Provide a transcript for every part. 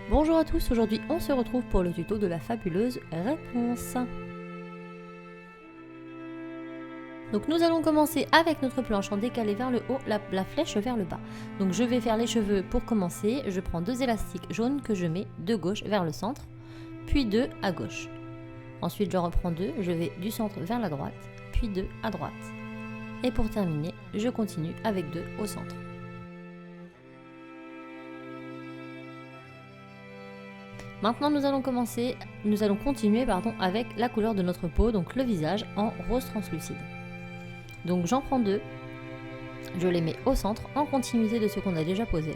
Bonjour à tous, aujourd'hui on se retrouve pour le tuto de la fabuleuse réponse. Donc nous allons commencer avec notre planche en décalé vers le haut, la flèche vers le bas. Donc je vais faire les cheveux pour commencer, je prends 2 élastiques jaunes que je mets de gauche vers le centre, puis 2 à gauche. Ensuite je reprends 2, je vais du centre vers la droite, puis 2 à droite. Et pour terminer, je continue avec 2 au centre. Maintenant nous allons continuer avec la couleur de notre peau, donc le visage en rose translucide. Donc j'en prends 2, je les mets au centre en continuité de ce qu'on a déjà posé.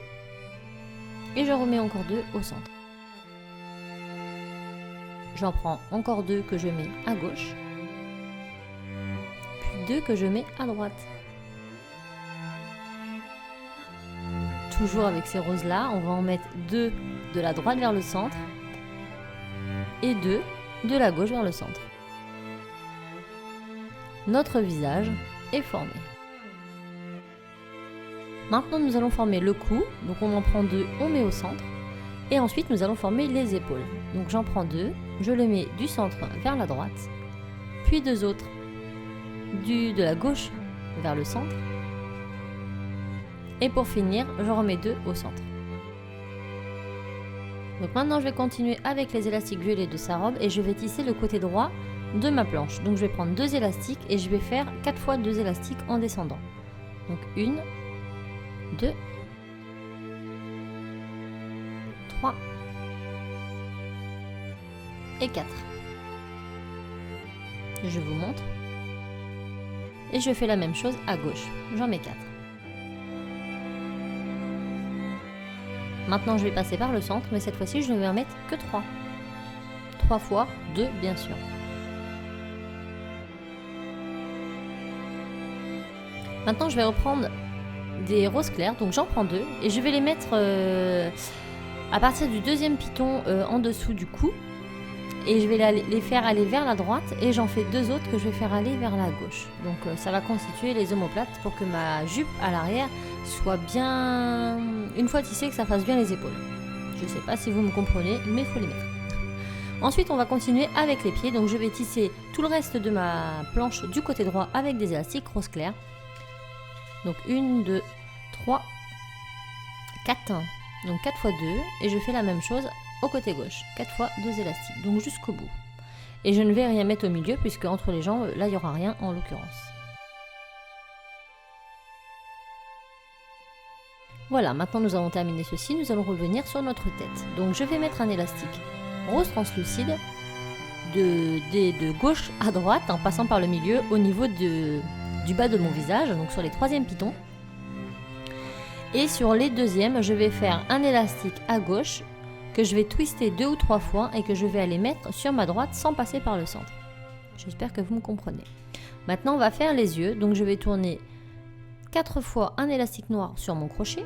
Et je remets encore 2 au centre. J'en prends encore 2 que je mets à gauche, puis 2 que je mets à droite. Toujours avec ces roses là, on va en mettre 2 de la droite vers le centre et 2 de la gauche vers le centre. Notre visage est formé. Maintenant nous allons former le cou, donc on en prend 2, on met au centre et ensuite nous allons former les épaules. Donc j'en prends 2, je les mets du centre vers la droite, puis 2 autres de la gauche vers le centre et pour finir je remets 2 au centre. Donc maintenant je vais continuer avec les élastiques violets de sa robe et je vais tisser le côté droit de ma planche. Donc je vais prendre 2 élastiques et je vais faire 4 fois 2 élastiques en descendant. Donc 1, 2, 3 et 4. Je vous montre. Et je fais la même chose à gauche. J'en mets 4. Maintenant je vais passer par le centre, mais cette fois-ci je ne vais en mettre que 3. 3 fois 2 bien sûr. Maintenant je vais reprendre des roses clairs, donc j'en prends 2 et je vais les mettre à partir du deuxième piton en dessous du cou. Et je vais les faire aller vers la droite et j'en fais 2 autres que je vais faire aller vers la gauche. Donc ça va constituer les omoplates pour que ma jupe à l'arrière soit bien... Une fois tissée, que ça fasse bien les épaules. Je ne sais pas si vous me comprenez, mais il faut les mettre. Ensuite on va continuer avec les pieds. Donc je vais tisser tout le reste de ma planche du côté droit avec des élastiques rose clair. Donc 1, 2, 3, 4. Donc 4 fois 2 et je fais la même chose au côté gauche, 4 fois 2 élastiques, donc jusqu'au bout. Et je ne vais rien mettre au milieu puisque entre les jambes, là il n'y aura rien en l'occurrence. Voilà, maintenant nous avons terminé ceci, nous allons revenir sur notre tête. Donc je vais mettre un élastique rose translucide de gauche à droite en passant par le milieu au niveau du bas de mon visage, donc sur les 3e pitons. Et sur les 2e, je vais faire un élastique à gauche que je vais twister 2 ou 3 fois et que je vais aller mettre sur ma droite sans passer par le centre. J'espère que vous me comprenez. Maintenant on va faire les yeux, donc je vais tourner 4 fois un élastique noir sur mon crochet.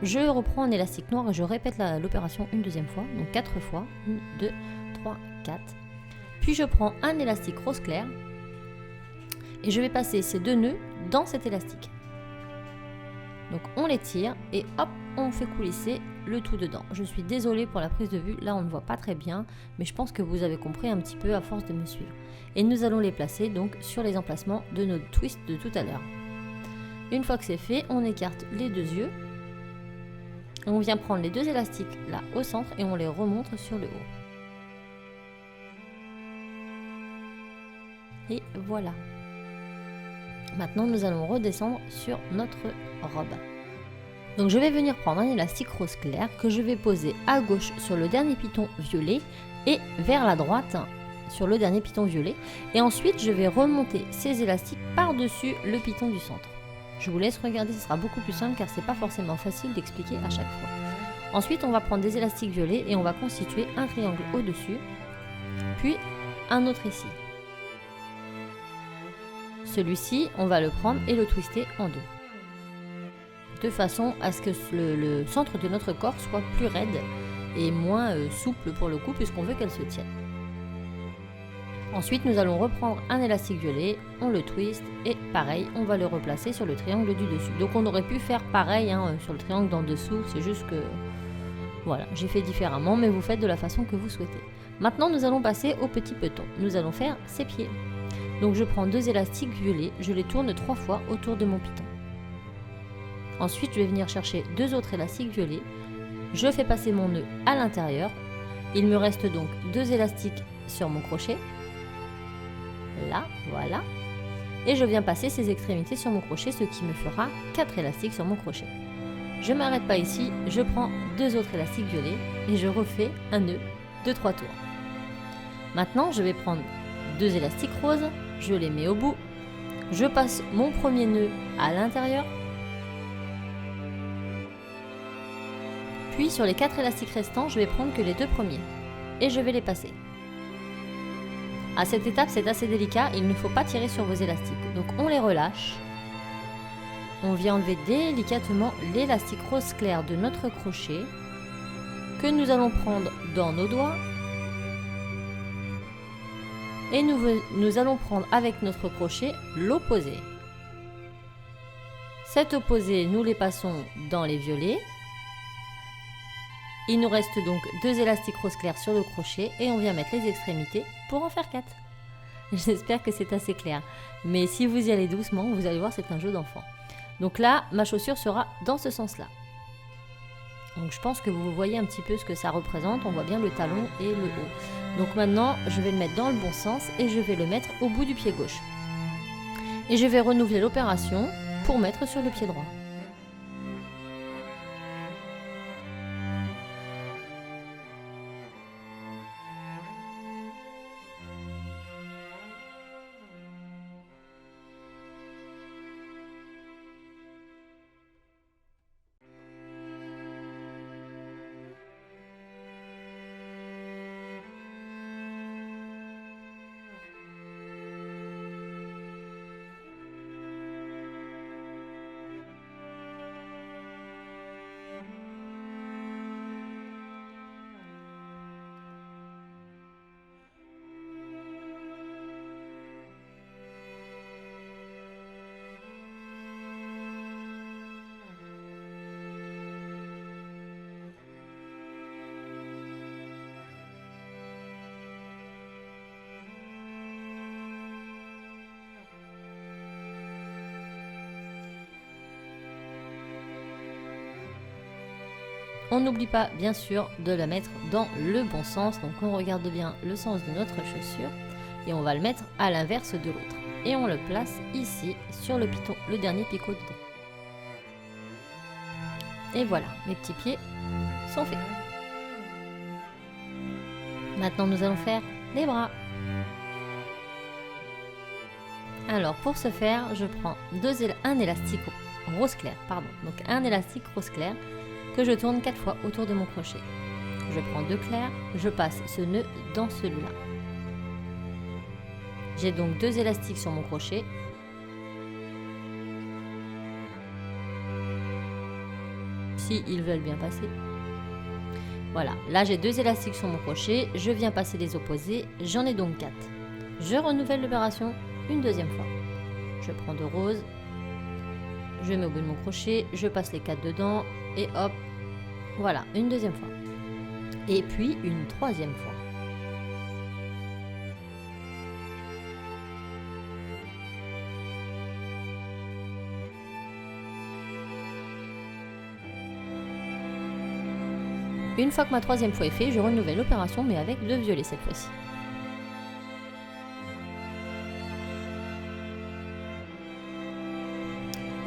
Je reprends un élastique noir et je répète l'opération une 2e fois, donc 4 fois, 1, 2, 3, 4. Puis je prends un élastique rose clair et je vais passer ces 2 nœuds dans cet élastique. Donc on les tire et hop, on fait coulisser le tout dedans. Je suis désolée pour la prise de vue, là on ne voit pas très bien, mais je pense que vous avez compris un petit peu à force de me suivre. Et nous allons les placer donc sur les emplacements de nos twists de tout à l'heure. Une fois que c'est fait, on écarte les 2 yeux. On vient prendre les 2 élastiques là au centre et on les remonte sur le haut. Et voilà. Maintenant nous allons redescendre sur notre robe. Donc je vais venir prendre un élastique rose clair que je vais poser à gauche sur le dernier piton violet et vers la droite sur le dernier piton violet. Et ensuite je vais remonter ces élastiques par-dessus le piton du centre. Je vous laisse regarder, ce sera beaucoup plus simple car c'est pas forcément facile d'expliquer à chaque fois. Ensuite on va prendre des élastiques violets et on va constituer un triangle au-dessus, puis un autre ici. Celui-ci, on va le prendre et le twister en 2. De façon à ce que le centre de notre corps soit plus raide et moins souple pour le coup puisqu'on veut qu'elle se tienne. Ensuite, nous allons reprendre un élastique violet, on le twist et pareil, on va le replacer sur le triangle du dessus. Donc on aurait pu faire pareil sur le triangle d'en dessous, c'est juste que Voilà, j'ai fait différemment, mais vous faites de la façon que vous souhaitez. Maintenant, nous allons passer au petit peloton. Nous allons faire ses pieds. Donc je prends 2 élastiques violets, je les tourne 3 fois autour de mon piton. Ensuite, je vais venir chercher 2 autres élastiques violets. Je fais passer mon nœud à l'intérieur. Il me reste donc 2 élastiques sur mon crochet. Là, voilà. Et je viens passer ces extrémités sur mon crochet, ce qui me fera 4 élastiques sur mon crochet. Je ne m'arrête pas ici, je prends 2 autres élastiques violets et je refais un nœud de 3 tours. Maintenant, je vais prendre 2 élastiques roses, je les mets au bout, je passe mon premier nœud à l'intérieur, puis sur les 4 élastiques restants, je vais prendre que les 2 premiers et je vais les passer. À cette étape, c'est assez délicat, il ne faut pas tirer sur vos élastiques, donc on les relâche. On vient enlever délicatement l'élastique rose clair de notre crochet que nous allons prendre dans nos doigts et nous allons prendre avec notre crochet l'opposé. Cet opposé, nous les passons dans les violets. Il nous reste donc 2 élastiques rose clair sur le crochet et on vient mettre les extrémités pour en faire 4. J'espère que c'est assez clair, mais si vous y allez doucement, vous allez voir, c'est un jeu d'enfant. Donc là, ma chaussure sera dans ce sens-là. Donc je pense que vous voyez un petit peu ce que ça représente. On voit bien le talon et le haut. Donc maintenant, je vais le mettre dans le bon sens et je vais le mettre au bout du pied gauche. Et je vais renouveler l'opération pour mettre sur le pied droit. On n'oublie pas bien sûr de la mettre dans le bon sens, donc on regarde bien le sens de notre chaussure et on va le mettre à l'inverse de l'autre. Et on le place ici sur le piton, le dernier picot dedans. Et voilà, mes petits pieds sont faits. Maintenant nous allons faire les bras. Alors pour ce faire, je prends un élastique rose clair, donc un élastique rose clair que je tourne 4 fois autour de mon crochet. Je prends 2 clairs, je passe ce nœud dans celui-là. J'ai donc 2 élastiques sur mon crochet. Si ils veulent bien passer. Voilà, là j'ai 2 élastiques sur mon crochet, je viens passer les opposés, j'en ai donc 4. Je renouvelle l'opération une deuxième fois. Je prends 2 roses, je mets au bout de mon crochet, je passe les 4 dedans et hop, voilà, une deuxième fois. Et puis une troisième fois. Une fois que ma troisième fois est faite, je renouvelle l'opération mais avec 2 violets cette fois-ci.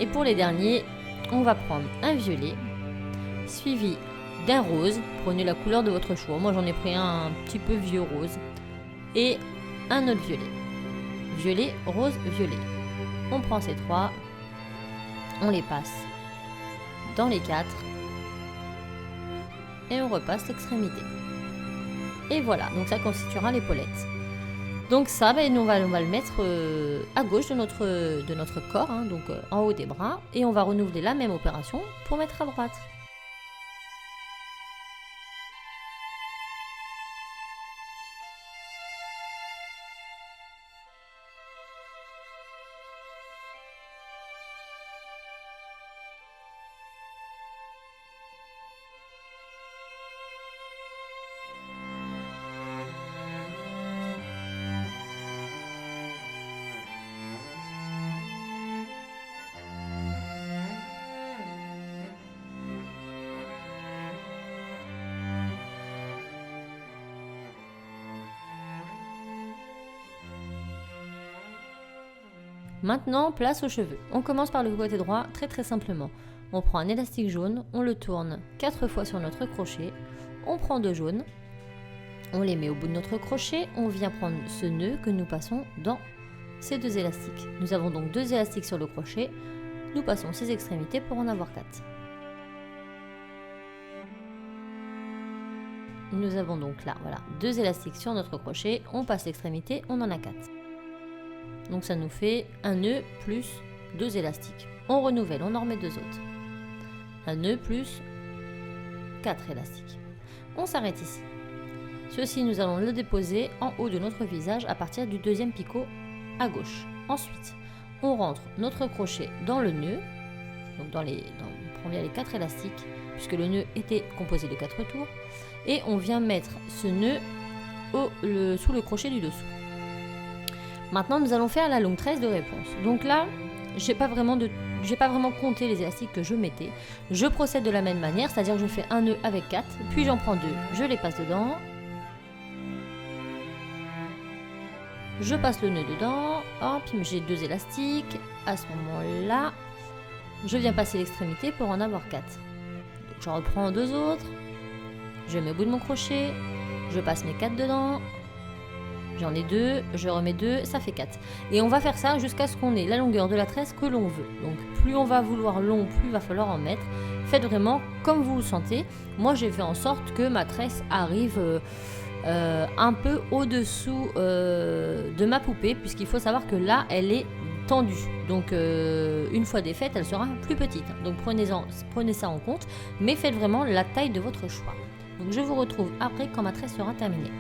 Et pour les derniers, on va prendre un violet suivi d'un rose. Prenez la couleur de votre choix. Moi j'en ai pris un petit peu vieux rose. Et un autre violet. Violet, rose, violet. On prend ces 3, on les passe dans les 4 et on repasse l'extrémité. Et voilà, donc ça constituera l'épaulette. Donc ça, on va le mettre à gauche de notre corps, hein, donc en haut des bras, et on va renouveler la même opération pour mettre à droite. Maintenant, place aux cheveux. On commence par le côté droit, très très simplement. On prend un élastique jaune, on le tourne 4 fois sur notre crochet, on prend 2 jaunes, on les met au bout de notre crochet, on vient prendre ce nœud que nous passons dans ces 2 élastiques. Nous avons donc 2 élastiques sur le crochet, nous passons ces extrémités pour en avoir 4. Nous avons donc là, voilà, 2 élastiques sur notre crochet, on passe l'extrémité, on en a 4. Donc ça nous fait un nœud plus 2 élastiques. On renouvelle, on en remet 2 autres. Un nœud plus 4 élastiques. On s'arrête ici. Ceci, nous allons le déposer en haut de notre visage à partir du 2e picot à gauche. Ensuite, on rentre notre crochet dans le nœud, donc on prend bien les 4 élastiques, puisque le nœud était composé de 4 tours, et on vient mettre ce nœud sous le crochet du dessous. Maintenant, nous allons faire la longue tresse de réponse. Donc là, j'ai pas vraiment compté les élastiques que je mettais. Je procède de la même manière, c'est-à-dire que je fais un nœud avec 4, puis j'en prends 2, je les passe dedans. Je passe le nœud dedans, hop, j'ai 2 élastiques. À ce moment-là, je viens passer l'extrémité pour en avoir 4. Donc je reprends 2 autres, je mets au bout de mon crochet, je passe mes 4 dedans. J'en ai 2, je remets 2, ça fait 4. Et on va faire ça jusqu'à ce qu'on ait la longueur de la tresse que l'on veut. Donc plus on va vouloir long, plus il va falloir en mettre. Faites vraiment comme vous le sentez. Moi j'ai fait en sorte que ma tresse arrive un peu au-dessous de ma poupée, puisqu'il faut savoir que là elle est tendue. Donc une fois défaite, elle sera plus petite. Donc prenez ça en compte, mais faites vraiment la taille de votre choix. Donc je vous retrouve après quand ma tresse sera terminée.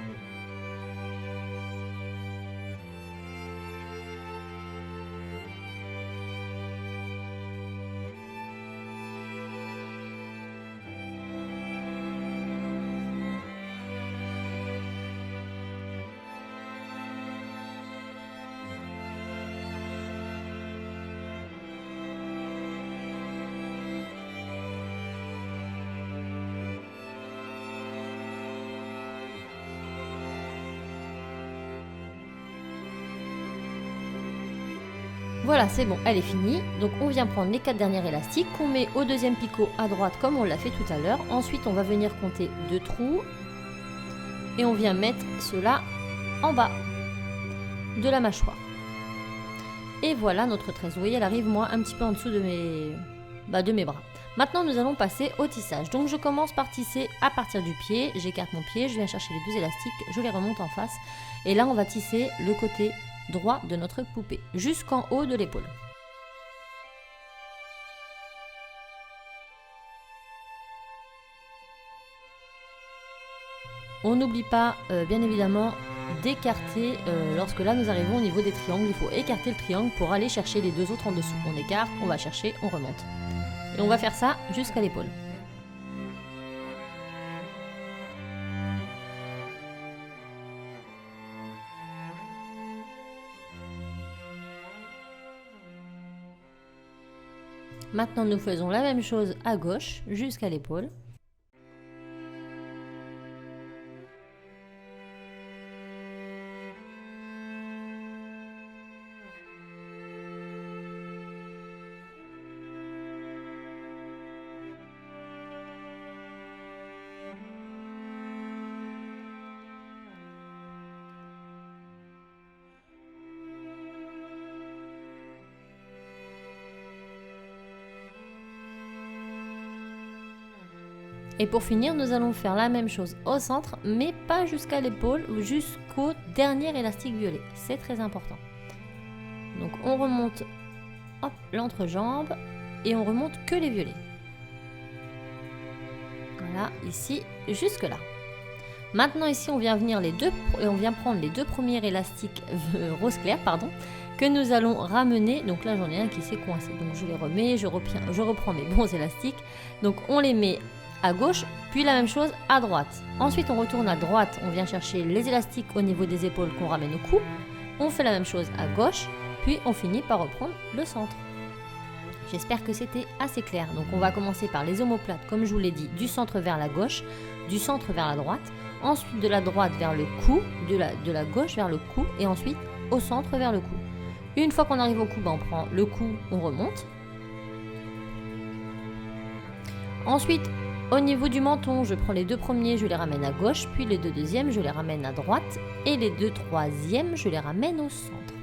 Voilà, c'est bon, elle est finie. Donc on vient prendre les 4 derniers élastiques qu'on met au 2e picot à droite comme on l'a fait tout à l'heure. Ensuite, on va venir compter 2 trous et on vient mettre cela en bas de la mâchoire. Et voilà notre tresse. Vous voyez, elle arrive moi un petit peu en dessous de mes bras. Maintenant, nous allons passer au tissage. Donc je commence par tisser à partir du pied. J'écarte mon pied, je viens chercher les 2 élastiques, je les remonte en face. Et là, on va tisser le côté droit de notre poupée, jusqu'en haut de l'épaule. On n'oublie pas, bien évidemment, d'écarter, lorsque là nous arrivons au niveau des triangles, il faut écarter le triangle pour aller chercher les 2 autres en dessous. On écarte, on va chercher, on remonte. Et on va faire ça jusqu'à l'épaule. Maintenant, nous faisons la même chose à gauche, jusqu'à l'épaule. Et pour finir, nous allons faire la même chose au centre, mais pas jusqu'à l'épaule, jusqu'au dernier élastique violet. C'est très important. Donc on remonte l'entrejambe et on remonte que les violets. Voilà, ici, jusque là. Maintenant ici, on vient prendre les 2 premiers élastiques rose clair, que nous allons ramener. Donc là, j'en ai un qui s'est coincé. Donc je les remets, je reprends mes bons élastiques. Donc on les met à gauche, puis la même chose à droite. Ensuite, on retourne à droite, on vient chercher les élastiques au niveau des épaules qu'on ramène au cou. On fait la même chose à gauche, puis on finit par reprendre le centre. J'espère que c'était assez clair. Donc on va commencer par les omoplates, comme je vous l'ai dit, du centre vers la gauche, du centre vers la droite, ensuite de la droite vers le cou, de la gauche vers le cou, et ensuite au centre vers le cou. Une fois qu'on arrive au cou, on prend le cou, on remonte. Ensuite, au niveau du menton, je prends les 2 premiers, je les ramène à gauche, puis les 2 deuxièmes, je les ramène à droite, et les 2 troisièmes, je les ramène au centre.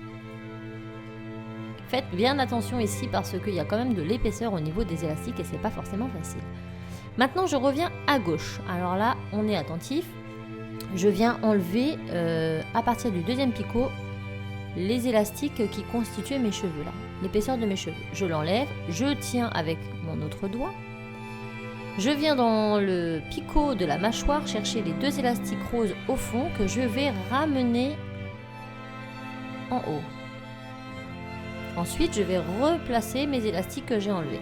Faites bien attention ici parce qu'il y a quand même de l'épaisseur au niveau des élastiques et c'est pas forcément facile. Maintenant, je reviens à gauche. Alors là, on est attentif. Je viens enlever, à partir du 2e picot, les élastiques qui constituaient mes cheveux là, l'épaisseur de mes cheveux. Je l'enlève, je tiens avec mon autre doigt. Je viens dans le picot de la mâchoire chercher les 2 élastiques roses au fond que je vais ramener en haut. Ensuite, je vais replacer mes élastiques que j'ai enlevés.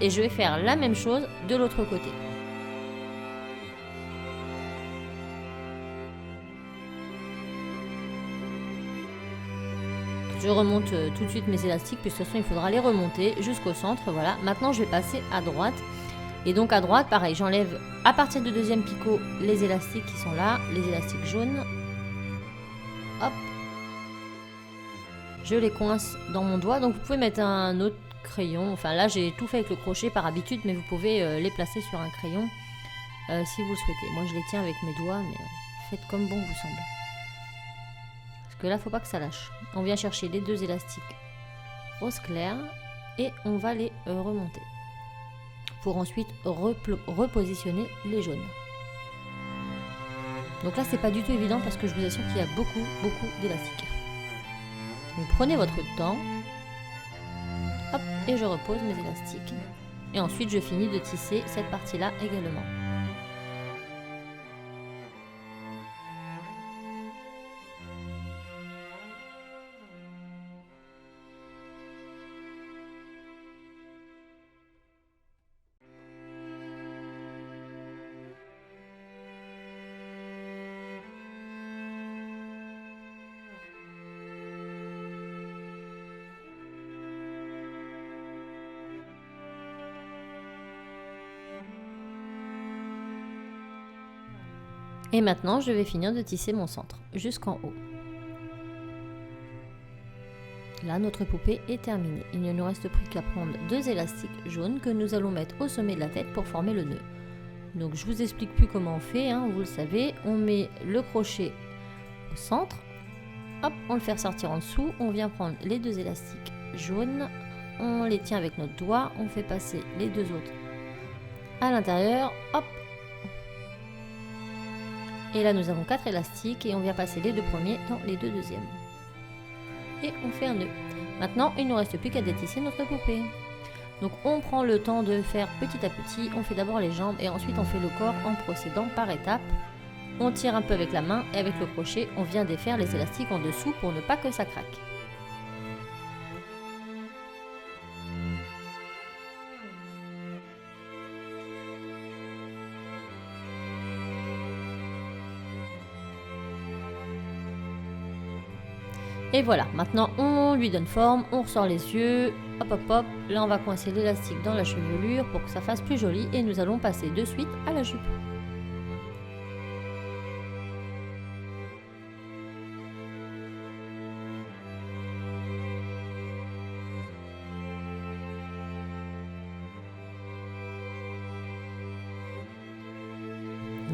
Et je vais faire la même chose de l'autre côté. Je remonte tout de suite mes élastiques, puis de toute façon il faudra les remonter jusqu'au centre. Voilà. Maintenant je vais passer à droite. Et donc à droite, pareil, j'enlève à partir du 2e picot les élastiques qui sont là, les élastiques jaunes. Hop. Je les coince dans mon doigt. Donc vous pouvez mettre un autre crayon. Enfin là j'ai tout fait avec le crochet par habitude, mais vous pouvez les placer sur un crayon si vous le souhaitez. Moi je les tiens avec mes doigts, mais faites comme bon vous semble. Parce que là faut pas que ça lâche. On vient chercher les 2 élastiques rose clair et on va les remonter pour ensuite repositionner les jaunes. Donc là c'est pas du tout évident parce que je vous assure qu'il y a beaucoup d'élastiques. Donc prenez votre temps. Hop, et je repose mes élastiques. Et ensuite je finis de tisser cette partie là également. Et maintenant, je vais finir de tisser mon centre jusqu'en haut. Là, notre poupée est terminée. Il ne nous reste plus qu'à prendre 2 élastiques jaunes que nous allons mettre au sommet de la tête pour former le nœud. Donc, je vous explique plus comment on fait, hein, vous le savez. On met le crochet au centre. Hop, on le fait ressortir en dessous. On vient prendre les 2 élastiques jaunes. On les tient avec notre doigt. On fait passer les 2 autres à l'intérieur. Hop. Et là, nous avons 4 élastiques et on vient passer les 2 premiers dans les 2 deuxièmes. Et on fait un nœud. Maintenant, il ne nous reste plus qu'à détisser notre poupée. Donc, on prend le temps de faire petit à petit. On fait d'abord les jambes et ensuite on fait le corps en procédant par étapes. On tire un peu avec la main et avec le crochet, on vient défaire les élastiques en dessous pour ne pas que ça craque. Et voilà, maintenant on lui donne forme, on ressort les yeux, hop hop hop, là on va coincer l'élastique dans la chevelure pour que ça fasse plus joli et nous allons passer de suite à la jupe.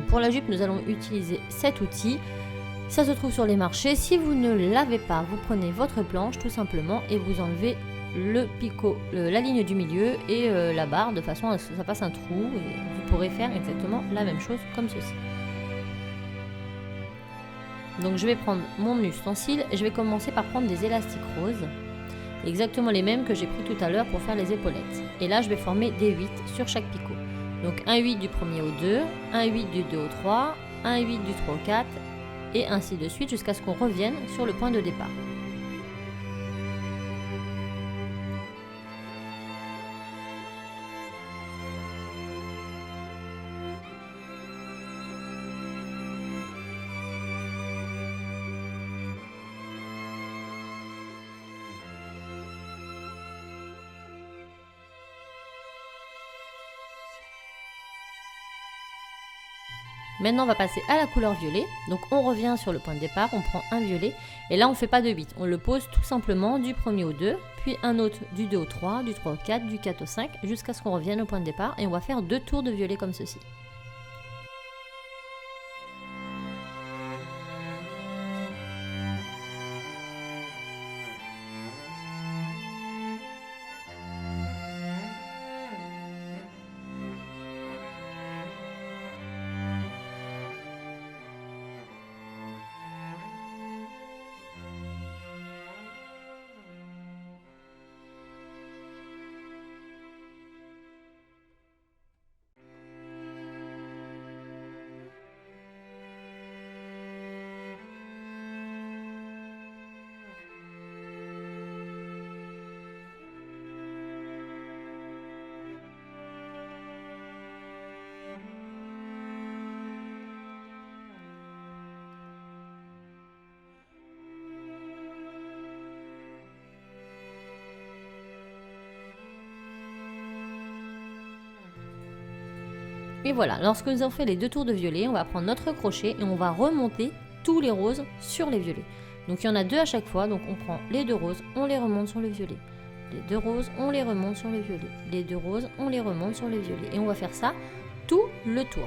Pour la jupe, nous allons utiliser cet outil. Ça se trouve sur les marchés. Si vous ne l'avez pas, vous prenez votre planche tout simplement et vous enlevez le picot, la ligne du milieu et la barre de façon à ce que ça fasse un trou. Et vous pourrez faire exactement la même chose comme ceci. Donc je vais prendre mon ustensile et je vais commencer par prendre des élastiques roses. Exactement les mêmes que j'ai pris tout à l'heure pour faire les épaulettes. Et là je vais former des 8 sur chaque picot. Donc un 8 du premier au 2, un 8 du 2 au 3, un 8 du 3 au 4 et ainsi de suite jusqu'à ce qu'on revienne sur le point de départ. Maintenant, on va passer à la couleur violet. Donc, on revient sur le point de départ, on prend un violet. Et là, on ne fait pas de 8. On le pose tout simplement du premier au 2, puis un autre du 2 au 3, du 3 au 4, du 4 au 5, jusqu'à ce qu'on revienne au point de départ. Et on va faire 2 tours de violet comme ceci. Et voilà, lorsque nous avons fait les 2 tours de violet, on va prendre notre crochet et on va remonter tous les roses sur les violets. Donc il y en a 2 à chaque fois, donc on prend les 2 roses, on les remonte sur le violet. Les 2 roses, on les remonte sur le violet. Les 2 roses, on les remonte sur le violet. Et on va faire ça tout le tour.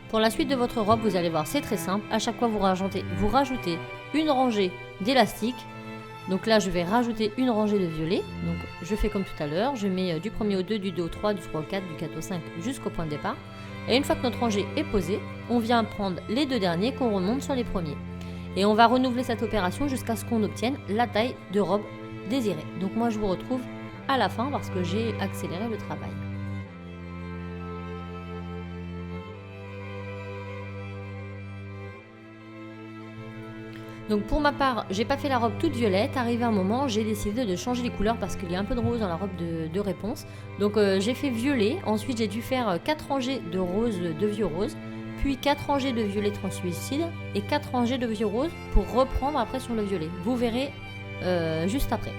Pour la suite de votre robe, vous allez voir, c'est très simple. À chaque fois, vous rajoutez une rangée d'élastique. Donc là, je vais rajouter une rangée de violet. Donc je fais comme tout à l'heure. Je mets du premier au 2, du 2 au 3, du 3 au 4, du 4 au 5 jusqu'au point de départ. Et une fois que notre rangée est posée, on vient prendre les 2 derniers qu'on remonte sur les premiers. Et on va renouveler cette opération jusqu'à ce qu'on obtienne la taille de robe désirée. Donc moi, je vous retrouve à la fin parce que j'ai accéléré le travail. Donc pour ma part, j'ai pas fait la robe toute violette. Arrivé un moment, j'ai décidé de changer les couleurs parce qu'il y a un peu de rose dans la robe de réponse. Donc j'ai fait violet. Ensuite, j'ai dû faire 4 rangées de rose, de vieux rose, puis 4 rangées de violet translucide et 4 rangées de vieux rose pour reprendre après sur le violet. Vous verrez juste après.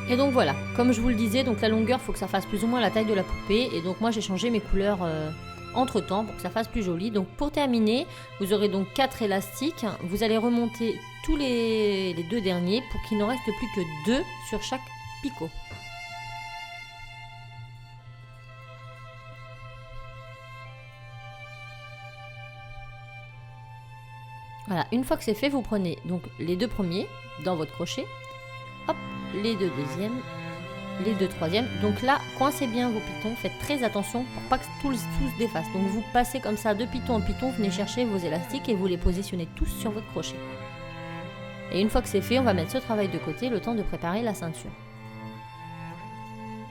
Et donc voilà, comme je vous le disais, donc la longueur, il faut que ça fasse plus ou moins la taille de la poupée. Et donc moi j'ai changé mes couleurs entre temps pour que ça fasse plus joli. Donc pour terminer, vous aurez donc 4 élastiques. Vous allez remonter tous les 2 derniers pour qu'il ne reste plus que 2 sur chaque picot. Voilà, une fois que c'est fait, vous prenez donc les 2 premiers dans votre crochet. Hop, les 2 deuxièmes, les 2 troisièmes. Donc là, coincez bien vos pitons, faites très attention pour pas que tout se défasse. Donc vous passez comme ça de piton en piton, venez chercher vos élastiques et vous les positionnez tous sur votre crochet. Et une fois que c'est fait, on va mettre ce travail de côté, le temps de préparer la ceinture.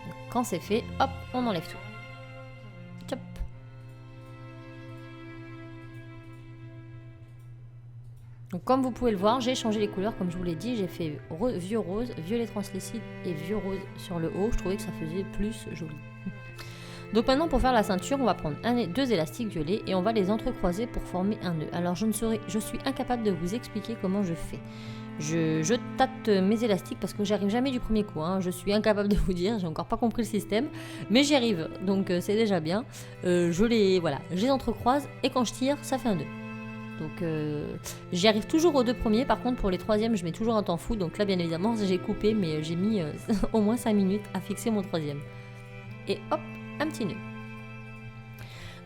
Donc, quand c'est fait, hop, on enlève tout. Tchop. Donc comme vous pouvez le voir, j'ai changé les couleurs comme je vous l'ai dit, j'ai fait vieux rose, violet translucide et vieux rose sur le haut, je trouvais que ça faisait plus joli. Donc maintenant pour faire la ceinture, on va prendre 2 élastiques violets et on va les entrecroiser pour former un nœud. Alors je suis incapable de vous expliquer comment je fais. Je tâte mes élastiques parce que j'arrive jamais du premier coup, hein. Je suis incapable de vous dire, j'ai encore pas compris le système, mais j'y arrive, donc c'est déjà bien. Je les entrecroise et quand je tire, ça fait un nœud. Donc j'y arrive toujours aux 2 premiers, par contre pour les troisièmes je mets toujours un temps fou, donc là bien évidemment j'ai coupé mais j'ai mis au moins 5 minutes à fixer mon troisième. Et hop, un petit nœud.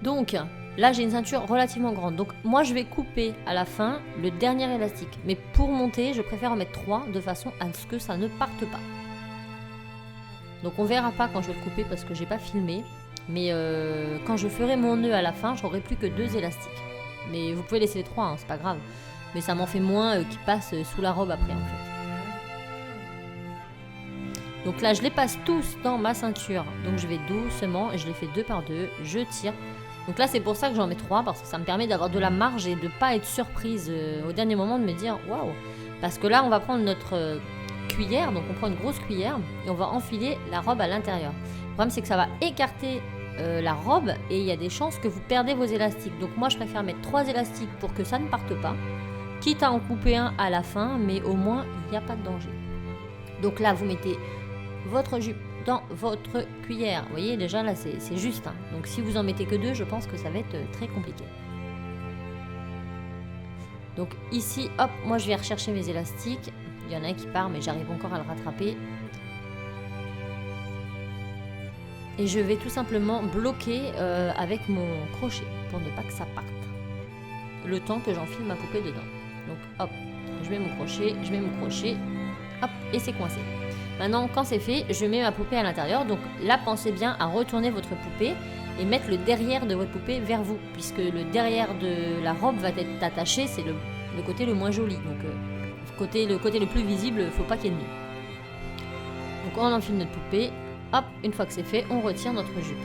Donc Là, j'ai une ceinture relativement grande. Donc, moi, je vais couper à la fin le dernier élastique. Mais pour monter, je préfère en mettre 3 de façon à ce que ça ne parte pas. Donc, on verra pas quand je vais le couper parce que j'ai pas filmé. Mais quand je ferai mon nœud à la fin, j'aurai plus que 2 élastiques. Mais vous pouvez laisser les 3, hein, c'est pas grave. Mais ça m'en fait moins qui passent sous la robe après, en fait. Donc là, je les passe tous dans ma ceinture. Donc, je vais doucement et je les fais 2 par 2. Je tire. Donc là, c'est pour ça que j'en mets 3 parce que ça me permet d'avoir de la marge et de ne pas être surprise au dernier moment de me dire waouh. Parce que là, on va prendre notre cuillère. Donc, on prend une grosse cuillère et on va enfiler la robe à l'intérieur. Le problème, c'est que ça va écarter la robe et il y a des chances que vous perdez vos élastiques. Donc moi je préfère mettre 3 élastiques pour que ça ne parte pas, quitte à en couper un à la fin, mais au moins il n'y a pas de danger. Donc là vous mettez votre jupe dans votre cuillère. Vous voyez déjà là c'est juste. Hein. Donc si vous en mettez que 2, je pense que ça va être très compliqué. Donc ici, hop, moi je vais rechercher mes élastiques. Il y en a un qui part mais j'arrive encore à le rattraper. Et je vais tout simplement bloquer avec mon crochet pour ne pas que ça parte. Le temps que j'enfile ma poupée dedans. Donc hop, je mets mon crochet, hop, et c'est coincé. Maintenant, quand c'est fait, je mets ma poupée à l'intérieur. Donc là, pensez bien à retourner votre poupée et mettre le derrière de votre poupée vers vous. Puisque le derrière de la robe va être attaché, c'est le côté le moins joli. Donc le côté le plus visible, il ne faut pas qu'il y ait de nœud. Donc on enfile notre poupée. Hop, une fois que c'est fait, on retire notre jupe.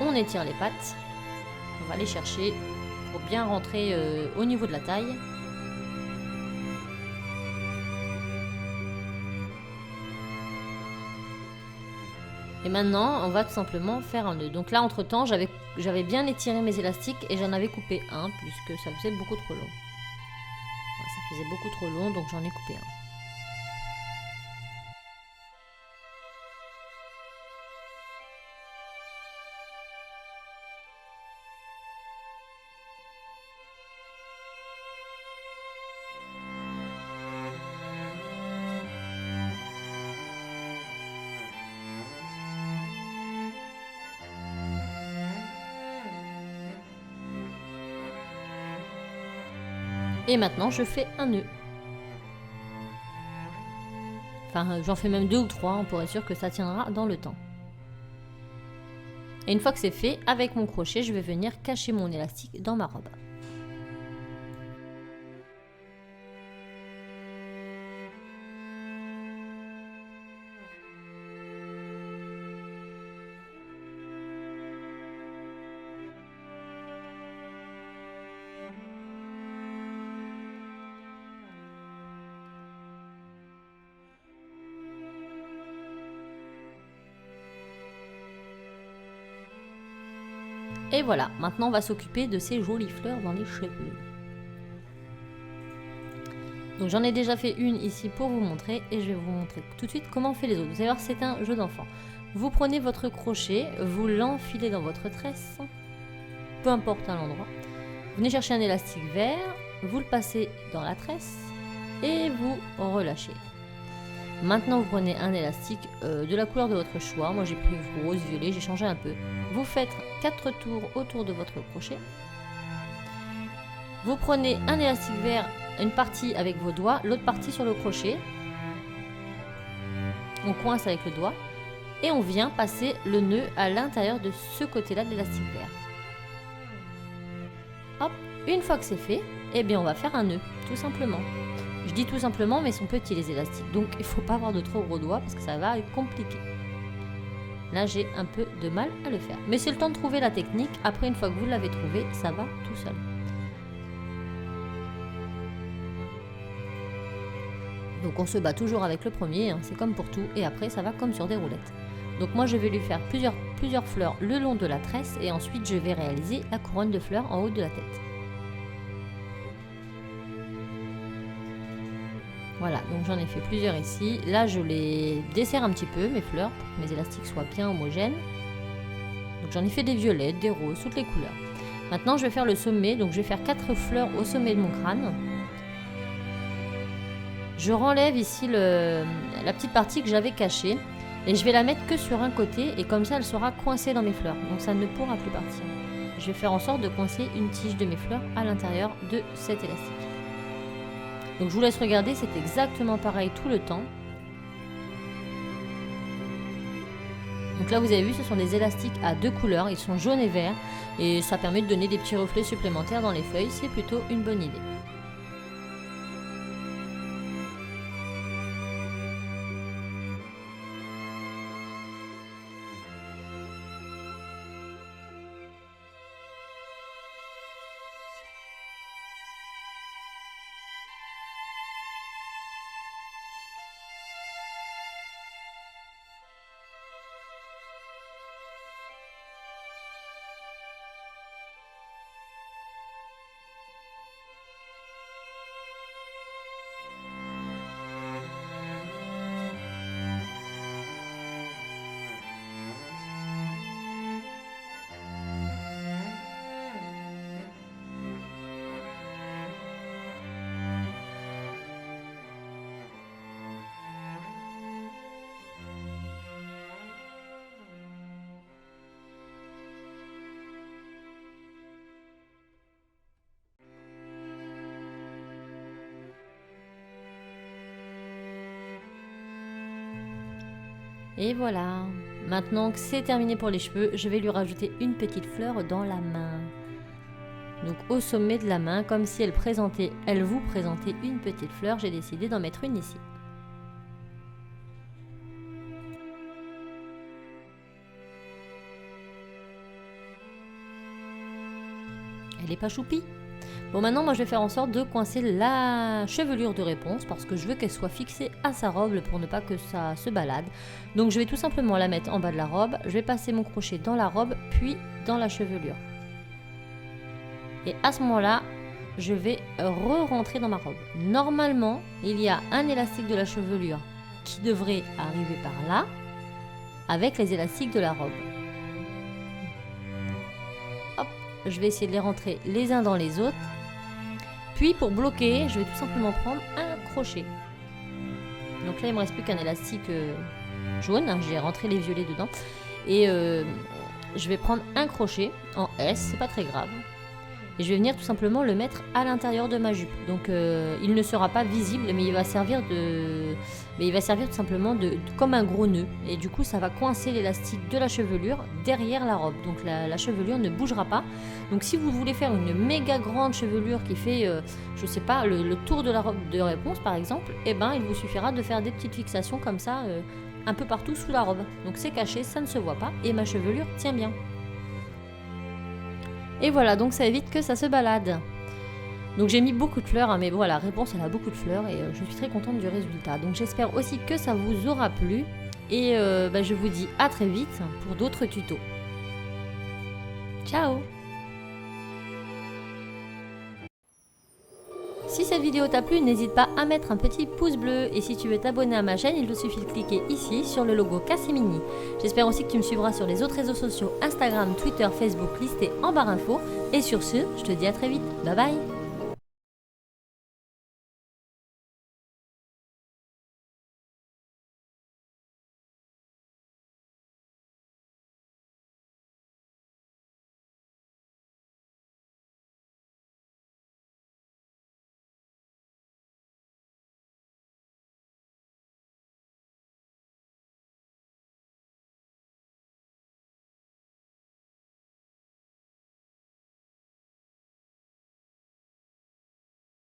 On étire les pattes. On va les chercher pour bien rentrer au niveau de la taille. Et maintenant, on va tout simplement faire un nœud. Donc là, entre-temps, j'avais bien étiré mes élastiques et j'en avais coupé un puisque ça faisait beaucoup trop long. Ça faisait beaucoup trop long, donc j'en ai coupé un. Et maintenant, je fais un nœud. Enfin, j'en fais même 2 ou 3 pour être sûr que ça tiendra dans le temps. Et une fois que c'est fait, avec mon crochet, je vais venir cacher mon élastique dans ma robe. Et voilà, maintenant on va s'occuper de ces jolies fleurs dans les cheveux. Donc j'en ai déjà fait une ici pour vous montrer et je vais vous montrer tout de suite comment on fait les autres. Vous allez voir, c'est un jeu d'enfant. Vous prenez votre crochet, vous l'enfilez dans votre tresse, peu importe à l'endroit. Vous venez chercher un élastique vert, vous le passez dans la tresse et vous relâchez. Maintenant, vous prenez un élastique de la couleur de votre choix. Moi, j'ai pris rose, violet, j'ai changé un peu. Vous faites 4 tours autour de votre crochet. Vous prenez un élastique vert, une partie avec vos doigts, l'autre partie sur le crochet. On coince avec le doigt et on vient passer le nœud à l'intérieur de ce côté-là de l'élastique vert. Hop, une fois que c'est fait, eh bien, on va faire un nœud, tout simplement. Je dis tout simplement, mais ils sont petits les élastiques, donc il ne faut pas avoir de trop gros doigts parce que ça va être compliqué. Là, j'ai un peu de mal à le faire. Mais c'est le temps de trouver la technique. Après, une fois que vous l'avez trouvé, ça va tout seul. Donc on se bat toujours avec le premier, hein, c'est comme pour tout, et après ça va comme sur des roulettes. Donc moi je vais lui faire plusieurs fleurs le long de la tresse, et ensuite je vais réaliser la couronne de fleurs en haut de la tête. Voilà, donc j'en ai fait plusieurs ici. Là, je les desserre un petit peu, mes fleurs, pour que mes élastiques soient bien homogènes. Donc j'en ai fait des violettes, des roses, toutes les couleurs. Maintenant, je vais faire le sommet. Donc je vais faire 4 fleurs au sommet de mon crâne. Je renlève ici la petite partie que j'avais cachée. Et je vais la mettre que sur un côté et comme ça elle sera coincée dans mes fleurs. Donc ça ne pourra plus partir. Je vais faire en sorte de coincer une tige de mes fleurs à l'intérieur de cet élastique. Donc je vous laisse regarder, c'est exactement pareil tout le temps. Donc là vous avez vu, ce sont des élastiques à 2 couleurs, ils sont jaune et vert. Et ça permet de donner des petits reflets supplémentaires dans les feuilles, c'est plutôt une bonne idée. Et voilà, maintenant que c'est terminé pour les cheveux, je vais lui rajouter une petite fleur dans la main. Donc au sommet de la main, comme si elle vous présentait une petite fleur, j'ai décidé d'en mettre une ici. Elle est pas choupie. Bon, maintenant moi je vais faire en sorte de coincer la chevelure de Réponse parce que je veux qu'elle soit fixée à sa robe pour ne pas que ça se balade. Donc je vais tout simplement la mettre en bas de la robe, je vais passer mon crochet dans la robe puis dans la chevelure. Et à ce moment-là, je vais re-rentrer dans ma robe. Normalement, il y a un élastique de la chevelure qui devrait arriver par là avec les élastiques de la robe. Hop, je vais essayer de les rentrer les uns dans les autres. Puis pour bloquer, je vais tout simplement prendre un crochet. Donc là, il me reste plus qu'un élastique jaune. J'ai rentré les violets dedans. Et je vais prendre un crochet en S, c'est pas très grave. Et je vais venir tout simplement le mettre à l'intérieur de ma jupe. Donc il ne sera pas visible, mais il va servir tout simplement comme un gros nœud. Et du coup, ça va coincer l'élastique de la chevelure derrière la robe. Donc la chevelure ne bougera pas. Donc si vous voulez faire une méga grande chevelure qui fait, je sais pas, le tour de la robe de Réponse par exemple, eh ben il vous suffira de faire des petites fixations comme ça, un peu partout sous la robe. Donc c'est caché, ça ne se voit pas et ma chevelure tient bien. Et voilà, donc ça évite que ça se balade. Donc j'ai mis beaucoup de fleurs, hein, mais voilà, Réponse elle a beaucoup de fleurs et je suis très contente du résultat. Donc j'espère aussi que ça vous aura plu et je vous dis à très vite pour d'autres tutos. Ciao! Si cette vidéo t'a plu, n'hésite pas à mettre un petit pouce bleu et si tu veux t'abonner à ma chaîne, il te suffit de cliquer ici sur le logo Cassimini. J'espère aussi que tu me suivras sur les autres réseaux sociaux Instagram, Twitter, Facebook listés en barre info. Et sur ce, je te dis à très vite. Bye bye!